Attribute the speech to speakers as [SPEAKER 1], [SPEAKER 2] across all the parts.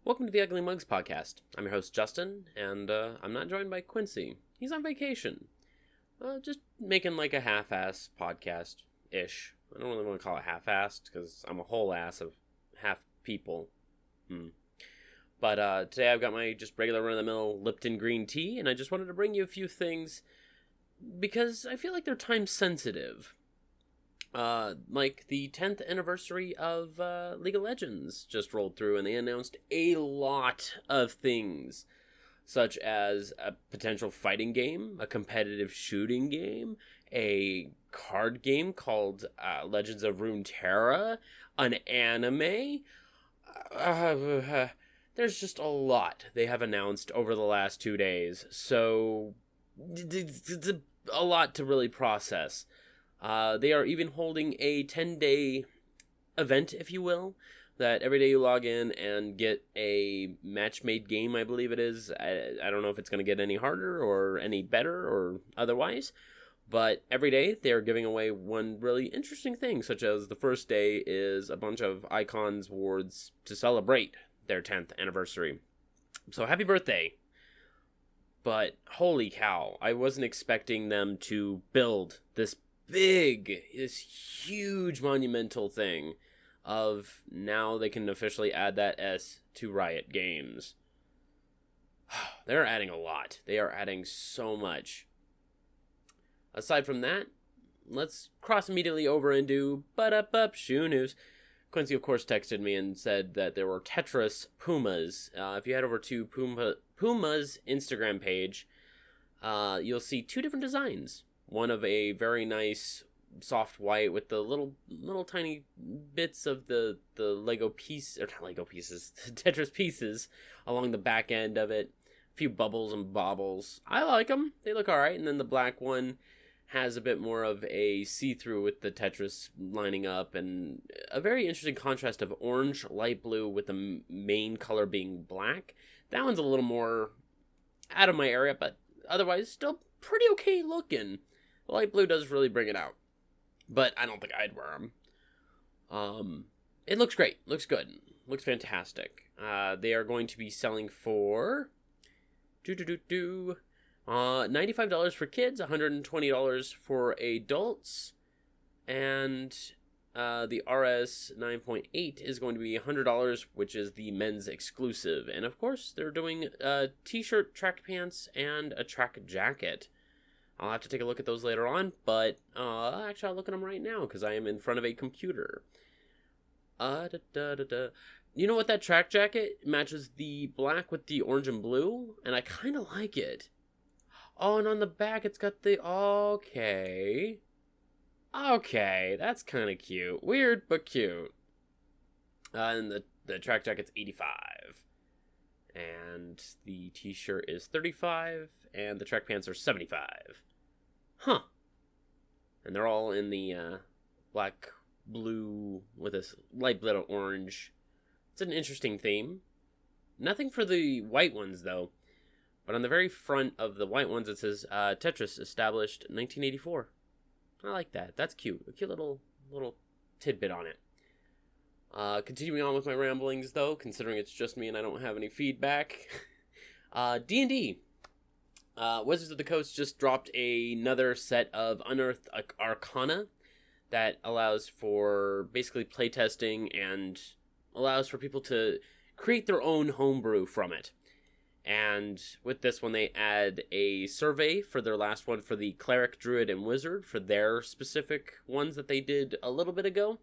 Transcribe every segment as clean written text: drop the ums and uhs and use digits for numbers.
[SPEAKER 1] Welcome to the Ugly Mugs podcast. I'm your host, Justin, and I'm not joined by Quincy. He's on vacation. Just making like a half-ass podcast-ish. I don't really want to call it half-assed, because I'm a whole ass of half people. But today I've got my just regular run-of-the-mill Lipton green tea, and I just wanted to bring you a few things, because I feel like they're time-sensitive. Like the 10th anniversary of League of Legends just rolled through, and they announced a lot of things, such as a potential fighting game, a competitive shooting game, a card game called Legends of Runeterra, an anime. There's just a lot they have announced over the last 2 days, so it's a lot to really process. They are even holding a 10-day event, if you will, that every day you log in and get a match-made game, I believe it is. I don't know if it's going to get any harder or any better or otherwise, but every day they are giving away one really interesting thing, such as the first day is a bunch of Icons awards to celebrate their 10th anniversary. So happy birthday! But holy cow, I wasn't expecting them to build this huge monumental thing of now they can officially add that S to Riot Games. They're adding a lot. They are adding so much. Aside from that, let's cross immediately over into shoe news. Quincy, of course, texted me and said that there were Tetris Pumas. If you head over to Puma's Instagram page, you'll see two different designs. One of a very nice soft white with the little tiny bits of the Lego piece, or not Lego pieces, the Tetris pieces along the back end of it. A few bubbles and baubles. I like them. They look alright. And then the black one has a bit more of a see-through with the Tetris lining up, and a very interesting contrast of orange, light blue, with the main color being black. That one's a little more out of my area, but otherwise still pretty okay looking. The light blue does really bring it out, but I don't think I'd wear them. It looks great. Looks good. Looks fantastic. They are going to be selling for $95 for kids, $120 for adults, and the RS 9.8 is going to be $100, which is the men's exclusive. And of course, they're doing a t-shirt, track pants, and a track jacket. I'll have to take a look at those later on, but actually I'll look at them right now because I am in front of a computer. You know what, that track jacket matches the black with the orange and blue, and I kind of like it. Oh, and on the back it's got the... Okay, that's kind of cute. Weird, but cute. And the track jacket's $85. And the t-shirt is $35, and the track pants are $75. Huh. And they're all in the black, blue, with a light blue orange. It's an interesting theme. Nothing for the white ones, though. But on the very front of the white ones, it says, Tetris established 1984. I like that. That's cute. A cute little tidbit on it. Continuing on with my ramblings, though, considering it's just me and I don't have any feedback. D&D. Wizards of the Coast just dropped another set of Unearthed Arcana that allows for basically playtesting and allows for people to create their own homebrew from it. And with this one, they add a survey for their last one for the Cleric, Druid, and Wizard for their specific ones that they did a little bit ago.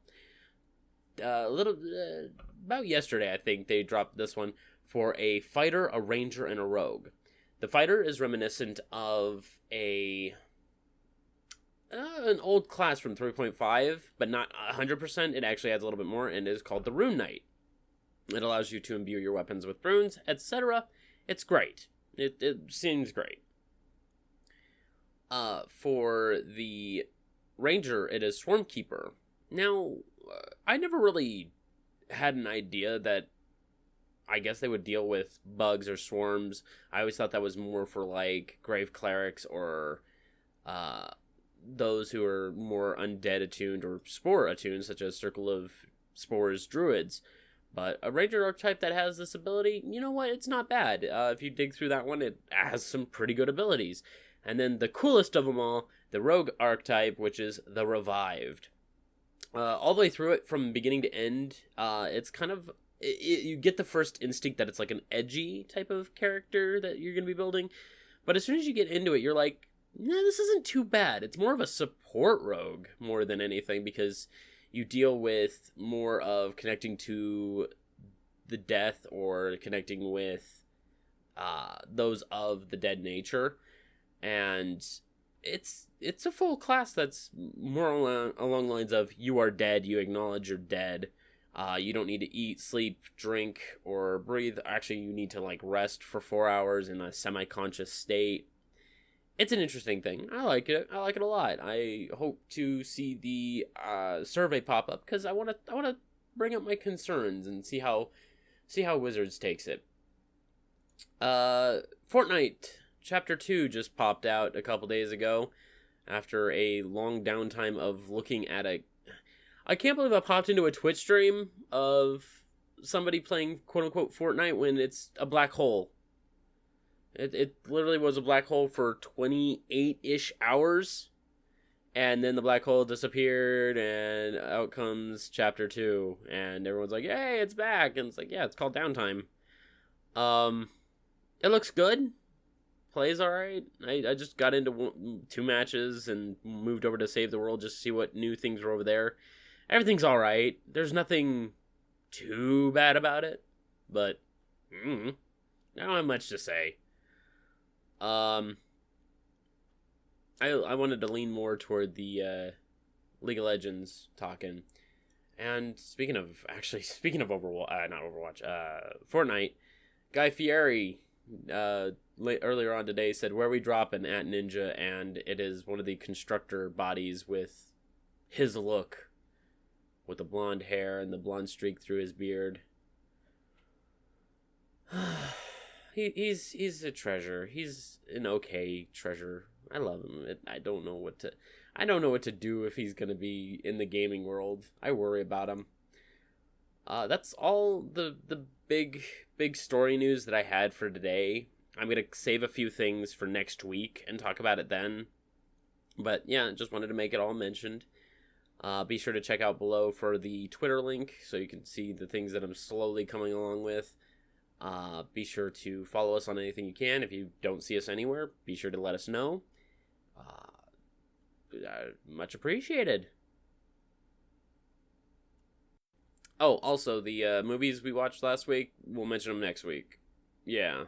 [SPEAKER 1] About yesterday, I think, they dropped this one for a Fighter, a Ranger, and a Rogue. The Fighter is reminiscent of an old class from 3.5, but not 100%. It actually adds a little bit more, and is called the Rune Knight. It allows you to imbue your weapons with runes, etc. It's great. It seems great. For the Ranger, it is Swarmkeeper. Now, I never really had an idea that I guess they would deal with bugs or swarms. I always thought that was more for, like, Grave Clerics or those who are more undead attuned or spore attuned, such as Circle of Spores Druids. But a ranger archetype that has this ability, you know what? It's not bad. If you dig through that one, it has some pretty good abilities. And then the coolest of them all, the rogue archetype, which is the revived. All the way through it, from beginning to end, it's kind of you get the first instinct that it's like an edgy type of character that you're going to be building. But as soon as you get into it, you're like, nah, this isn't too bad. It's more of a support rogue more than anything, because you deal with more of connecting to the death or connecting with those of the dead nature. And it's a full class that's more along the lines of you are dead, you acknowledge you're dead. You don't need to eat, sleep, drink, or breathe. Actually, you need to like rest for 4 hours in a semi-conscious state. It's an interesting thing. I like it. I like it a lot. I hope to see the survey pop up, because I want to bring up my concerns and see how Wizards takes it. Fortnite Chapter 2 just popped out a couple days ago after a long downtime of looking at I can't believe I popped into a Twitch stream of somebody playing quote-unquote Fortnite when it's a black hole. It literally was a black hole for 28-ish hours, and then the black hole disappeared, and out comes Chapter 2, and everyone's like, hey, it's back, and it's like, yeah, it's called downtime. It looks good. Plays alright. I just got into 2 matches and moved over to Save the World just to see what new things were over there. Everything's alright. There's nothing too bad about it, but I don't have much to say. I wanted to lean more toward the League of Legends talking. And speaking of Overwatch, not Overwatch, Fortnite, Guy Fieri earlier on today said, where we drop an at Ninja, and it is one of the constructor bodies with his look, with the blonde hair and the blonde streak through his beard. He's a treasure. He's an okay treasure. I love him. I don't know what to do if he's gonna be in the gaming world. I worry about him. That's all the big story news that I had for today. I'm gonna save a few things for next week and talk about it then. But yeah, just wanted to make it all mentioned. Be sure to check out below for the Twitter link so you can see the things that I'm slowly coming along with. Be sure to follow us on anything you can. If you don't see us anywhere, be sure to let us know. Much appreciated. Oh, also, the movies we watched last week, we'll mention them next week. Yeah.